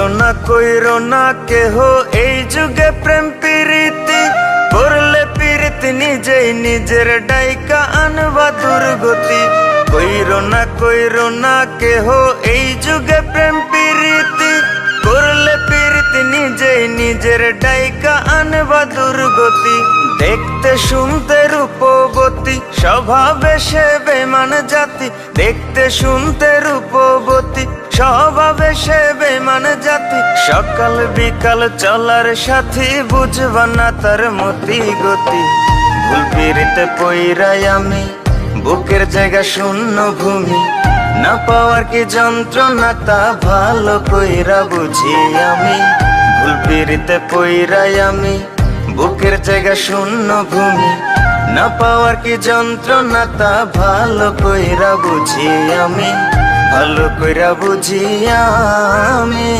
কইরো না কেহ এই যুগে প্রেম প্রীতি করলে প্রীতি নিজেই নিজের ডাইকা আনবা দুর্গতি। কইরো না কেহ এই যুগে প্রেম প্রীতি করলে প্রীতি নিজেই নিজের ডাইকা আনবা দুর্গতি। দেখতে শুনতে রূপবতী স্বভাবে সে বেমান জাতি, দেখতে শুনতে রূপবতী স্বভাবে সে বেমান জাতি। সকাল বিকাল চলার সাথী বুঝবা না তার মতি গতি। ভুল পিরিতে পইরাই আমি বুকের জায়গা শূন্য ভূমি, না পাওয়ার কি যন্ত্রণা তা ভালো কইরা বুঝি আমি। ভুল পিরিতে পইরাই আমি বুকের জায়গা শূন্য ভূমি, না পাওয়ার কি যন্ত্রণা তা ভালো কইরা বুঝি আমি, ভালো কইরা বুঝি আমি।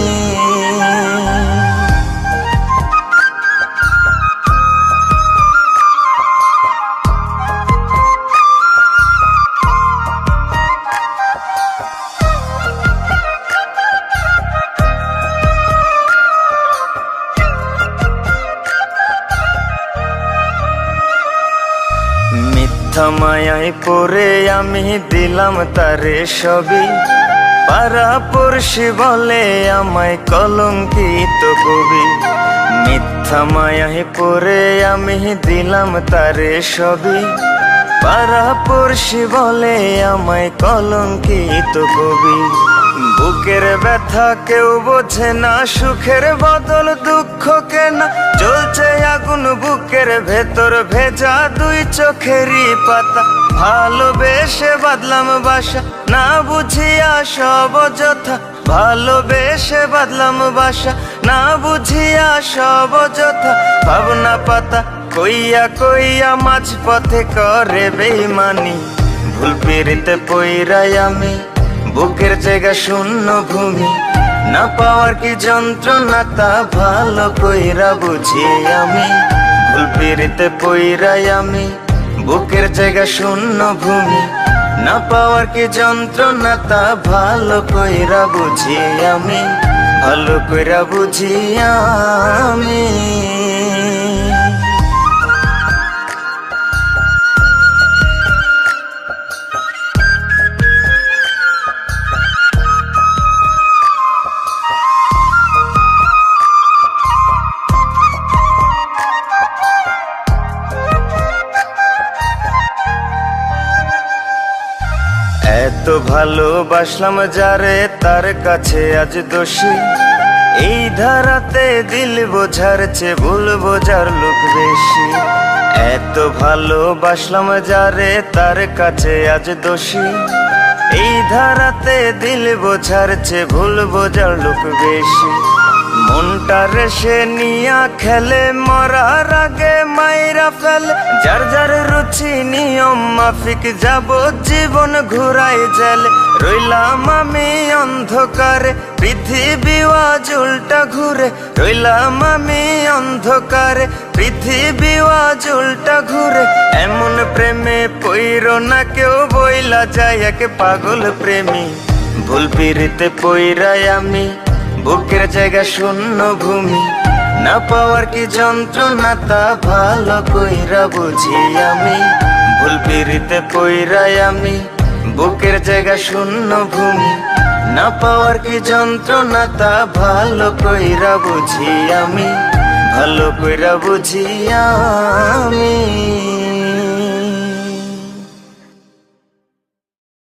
মিথ্যা মায়ায় পড়ে আমি দিলাম তারে সবই, পাড়া পড়শি বলে আমায় কলঙ্কিত কবি। মিথ্যা মায়ায় পড়ে আমি দিলাম তারে সবই, পাড়া পড়শি বলে আমায় কলঙ্কিত কবি। বুকের ব্যথা কেউ বোঝে না, সুখের বদল দুঃখ কেনা, জ্বলছে আগুন বুকের ভেতর ভেজা দুই চোখেরই পাতা। ভালোবেসে বাদলাম বাসা না বুঝিয়া সব অযথা, ভালোবেসে বাদলাম বাসা না বুঝিয়া সব অযথা। ভাবনা পাতা কইয়া কইয়া মাঝ পথে করে বেইমানি। ভুল পিরিতে পইরাই আমি বুকের জায়গা শূন্য ভূমি, না পাওয়ার কি যন্ত্রণা তা ভালো কইরা বুঝি আমি। ভুল পিরিতে পইরাই আমি বুকের জায়গা শূন্য ভূমি, না পাওয়ার কি যন্ত্রণা তা ভালো কইরা বুঝি আমি, ভালো কইরা বুঝি আমি। এত ভালোবাসলাম যারে তার কাছে আজ দোষী, এই ধারাতে দিল বোঝার চেয়ে ভুল বোঝার লোক বেশি। এত ভালোবাসলাম যারে তার কাছে আজ দোষী, এই ধারাতে দিল বোঝার চেয়ে ভুল বোঝার লোক বেশি। মনটা রেসে নিয়া খেলে মরার আগে মাইরা ফেলে, যার যার রুচি নিয়ম মাফিক যাব জীবন ঘুরাই জেলে। রইলাম আমি অন্ধকারে পৃথিবী আজ উল্টা ঘুরে, রইলাম আমি অন্ধকারে পৃথিবী আজ উল্টা ঘুরে। এমন প্রেমে পইরো না কেউ বইলা যায় এক পাগল প্রেমী। ভুল পিরিতে পইরাই আমি বুকের জায়গা শূন্য ভূমি, না পাওয়ার কি যন্ত্রণা তা ভালো কইরা বুঝি আমি। ভুল পিরিতে পইরাই আমি বুকের জায়গা শূন্য ভূমি, না পাওয়ার কি যন্ত্রণা তা ভালো কইরা বুঝি আমি, ভালো কইরা বুঝি আমি।